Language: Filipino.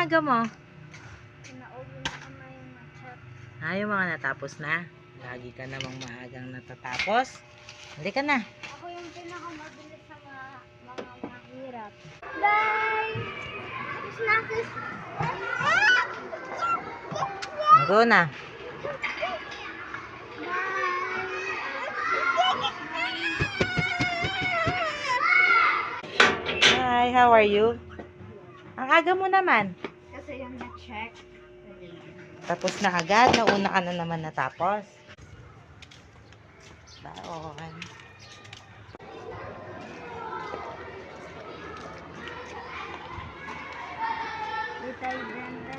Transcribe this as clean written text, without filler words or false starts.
aga mo? Pinauwi na kami yung na-chat. Yung mga natapos na. Lagi ka namang maagang natatapos. Hindi ka na. Ako yung pinakamabilis sa mga mahirap. Bye! Kiss na, kiss. Go na. Hi, how are you? Ang aga mo naman. Kasi yung na-check. Tapos na agad. Nauna ka na naman natapos. Baon. Little Brenda,